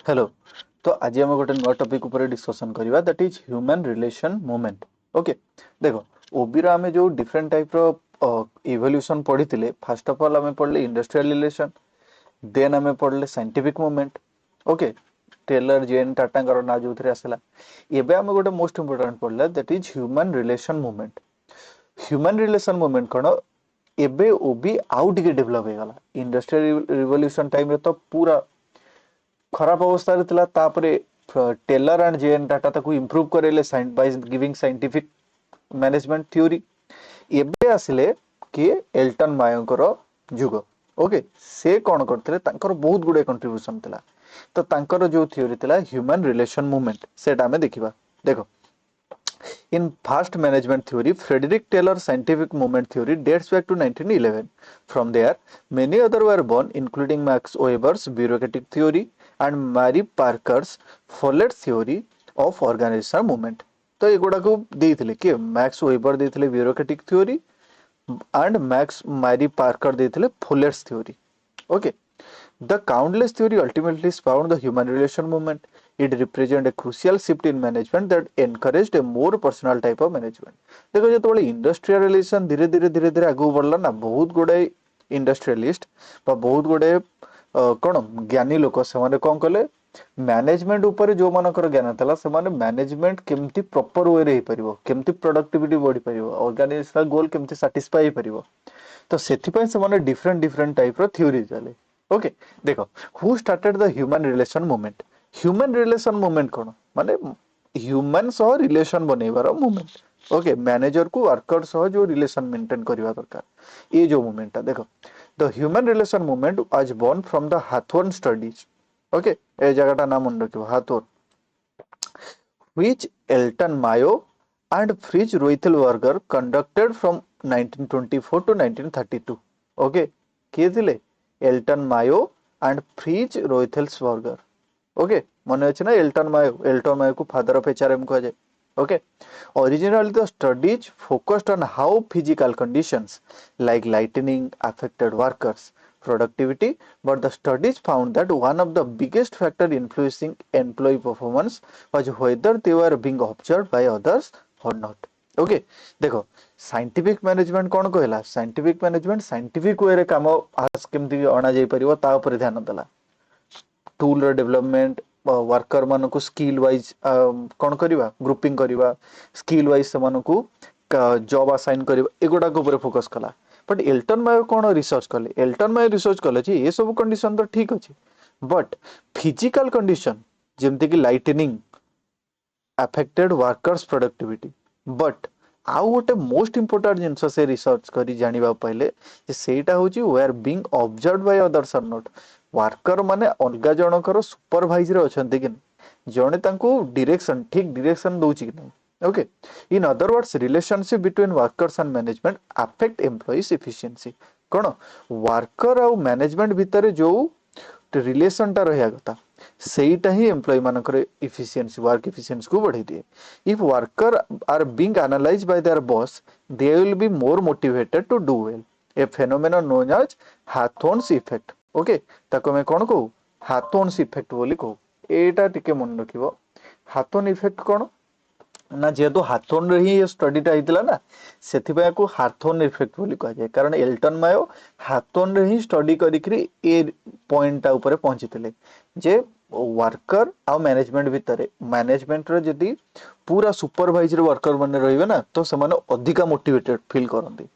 Hello. तो आज आम गोटे नुआ टॉपिक ऊपर डिस्कशन करबा that is human relation movement. Okay, देखो ओबी रो आमे जो डिफरेंट टाइप रो इवोल्यूशन पढ़ी फर्स्ट ऑफ ऑल आमे पढ़ले इंडस्ट्रियल रिलेशन, देन आमे पढ़ले साइंटिफिक मूवमेंट। ओके, टेलर जेन टाटा ना जो आसला एबे आमे गोटे मोस्ट इंपोर्टेंट पढ़ला that is human relation movement. Human relation movement कोन एबे ओबी आउ टिके डेवलप हो गला। इंडस्ट्रियल रिवोल्यूशन टाइम रे तो पूरा खराब अवस्था रे थिला, तापरे टेलर एंड जेएन टाटा ताकू इंप्रूव करेले by giving scientific management theory. एबे आसिले कि एल्टन मायोंकर जुग। ओके, से कोन करथिले तांकर बहुत गुडे कंट्रीब्यूशन थिला। तो तांकर जो थ्योरी थिला ह्यूमन रिलेशन मूवमेंट सेटा हमें देखिबा। देखो, in fast management theory, Frederick Taylor's scientific movement theory dates back to 1911. From there, many others were born, including Max Weber's bureaucratic theory and Mary Parker's Follett's theory of organizational movement. तो एगुड़ा को देइथिले कि Max Weber देइथिले bureaucratic theory and Max Mary Parker देइथिले Follett's theory. Okay, the countless theory ultimately spawned the human relation movement. It represented a crucial shift in management that encouraged a more personal type of management. देखो जो industrial relation धीरे धीरे धीरे धीरे आगू बढ़ला ना, बहुत गुड़े इंडस्ट्रियलिस्ट बा बहुत गुड़े कौन ज्ञानी लोक से कौन कले मैनेजमेंट ऊपर जो मानकर ज्ञान था से मैनेजमेंट केमती प्रॉपर वे रे हो परिबो, केमती प्रोडक्टिविटी बढ़ी परिबो, ऑर्गेनाइजेशनल गोल केमती सैटिस्फाई हो परिबो। तो सेथिपय से माने डिफरेंट डिफरेंट टाइप रो थ्योरी चले। ओके, देखो who started the human relation movement. Human relation movement कोन माने ह्यूमन सह रिलेशन बनेबार मूवमेंट। ओके, मैनेजर को वर्कर सह जो रिलेशन मेंटेन करबा दरकार, ये जो मूवमेंट देखो the human relation movement was born from the Hawthorne studies. Okay, ए जगहटा नाम मन रखिबो हाथोर्न, which Elton Mayo and Fritz Reutelberger conducted from 1924 to 1932. Okay, किए थिले Elton Mayo and Fritz Roethlisberger. Okay, मन अच्छे ना एल्टन मायो को फादर ऑफ एचआरएम कहा जाए। Okay, originally the studies focused on how physical conditions like lightning affected workers productivity, but the studies found that one of the biggest factor influencing employee performance was whether they were being observed by others or not. Okay, देखो scientific management कौन कहला, scientific management scientific way रे काम आज केमती अणा जाई परिबो ता ऊपर ध्यान देला। टूल रो डेवलपमेंट, वर्कर मान को स्किल वाइज कौन करवा ग्रुपिंग करवा, स्किल वाइज से मान को जॉब असाइन करवा, एगुडा को ऊपर फोकस कला। बट एल्टन मायो कौन रिसर्च कले, एल्टन मायो रिसर्च कले जे ये सब कंडीशन तो ठीक अछि, बट फिजिकल कंडीशन जेमते कि lightning affected workers productivity. But आउ गोटे मोस्ट इंपोर्टेंट जिनस से रिसर्च करी जानिबा पहिले जे सेटा होची were being observed by others or not. Worker माने अलगा जनकर सुपरवाइजर अछंती कि जणे तांको डायरेक्शन ठीक डायरेक्शन दोची कि नहीं। Okay, in other words relationship between workers and management affect employees efficiency. कोन वर्कर और मैनेजमेंट भितर जो रिलेशन टा रहिया कथा सेटा ही एम्प्लॉय मानकर एफिशिएंसी वर्क एफिशिएंसी को बढ़ाई दिए। If worker are being analysed by their boss they will be more motivated to do well, a phenomenon known as Hawthorne's effect. Okay, ताको मैं कोन कहू हाथोर्न्स इफेक्ट बोली कहू। एटा टिके मन रखिबो हाथोर्न इफेक्ट कोन ना, जेहेतु हाथोर्न रे ही स्टडीटा होइतिला ना सेथिबा को हाथोर्न इफेक्ट बोली कहा जाय, कारण एल्टन मायो हाथोर्न रे ही स्टडी करिकरी ए पॉइंट टा ऊपर पहुंचीतिले जे वर्कर आ मैनेजमेंट भितर मैनेजमेंट रे जदी पूरा सुपरवाइजर वर्कर माने रहिबे ना तो समान अधिका मोटिवेटेड फील करंती।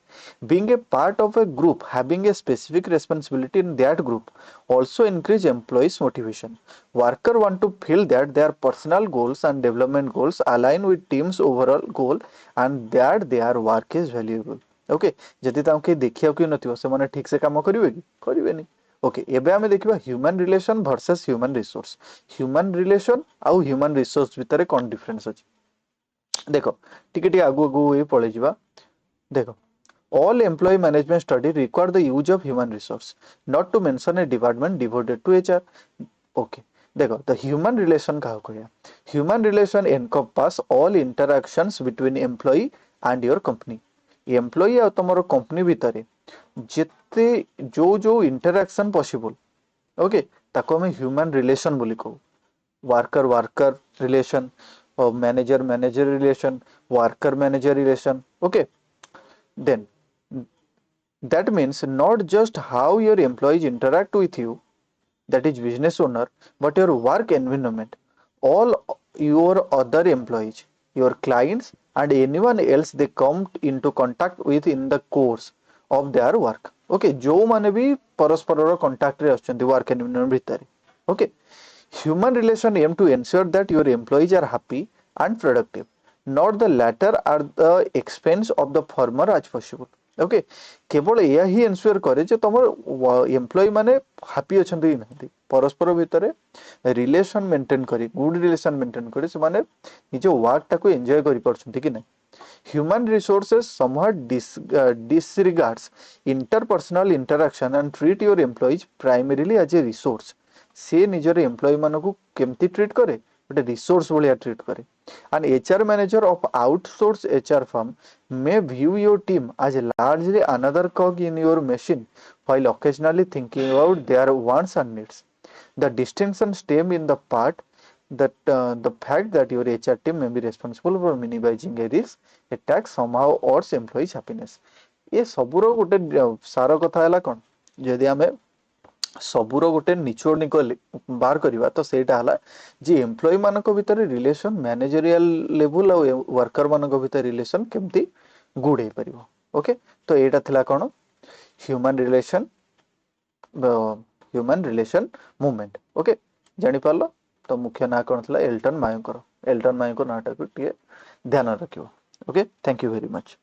being a part of a group having a specific responsibility in that group also increase employees motivation. Worker want to feel that their personal goals and development goals align with team's overall goal and that their work is valuable. Okay, जदि तांके देखिया कि नथियो से माने ठीक से काम करिवे कि करिवेनी। ओके, एबे हमें देखिबा human relation versus human resource. Human relation आ ह्यूमन रिसोर्स भितर कोन डिफरेंस अछि देखो, टिके टिके आगु आगु ए पळे जिबा। देखो, all employee management study require the use of human resource, not to mention a department devoted to HR. Okay, देखो the human relation कहा कहया, human relation encompass all interactions between employee and your company. Employee आ तमरो company भितरे जेते जो जो interaction possible, okay, ताको हम ह्यूमन रिलेशन बोली कहू। worker worker relation, or manager manager relation, worker manager relation. Okay, then that means not just how your employees interact with you, that is business owner, but your work environment, all your other employees, your clients, and anyone else they come into contact with in the course of their work. Okay, जो माने भी परस्पर contact रे आछंती work environment भितर. Okay, human relation aim to ensure that your employees are happy and productive, not the latter at the expense of the former as possible. Okay, केवल या ही ensure करे जे तुम एम्प्लॉय माने हैप्पी अछंती कि नाही, परस्पर भितर रिलेशन मेंटेन करी, गुड रिलेशन मेंटेन करी से माने निज वर्क टाको एन्जॉय करि परछंती कि नाही. Human resources somewhat disregards interpersonal interaction and treat your employees primarily as a resource. से निजर एम्प्लॉय मानकु केमती ट्रीट करे, गोटे रिसोर्स भलिया ट्रीट करे. An HR manager of outsourced HR firm may view your team as largely another cog in your machine while occasionally thinking about their wants and needs. The distinction stems in the part that the fact that your HR team may be responsible for minimizing a risk attack somehow or employees happiness. ये सबुर गोटे सार कथा है कौन, जदि आम सबुर गोटे निचोड़ निकल बाहर करवा तो सेटा हला जे एम्प्लॉय मानक भितर रिलेशन मैनेजरियल लेवल और वर्कर मानक भितर रिलेशन केमती गुड हो परिबो. ओके, तो एटा थिला कोन ह्यूमन रिलेशन मूवमेंट. ओके, जानि पारलो. तो मुख्य ना कौन था एल्टन मायो. एल्टन मायो को नाटा को ध्यान रखियो. Okay, thank you very much.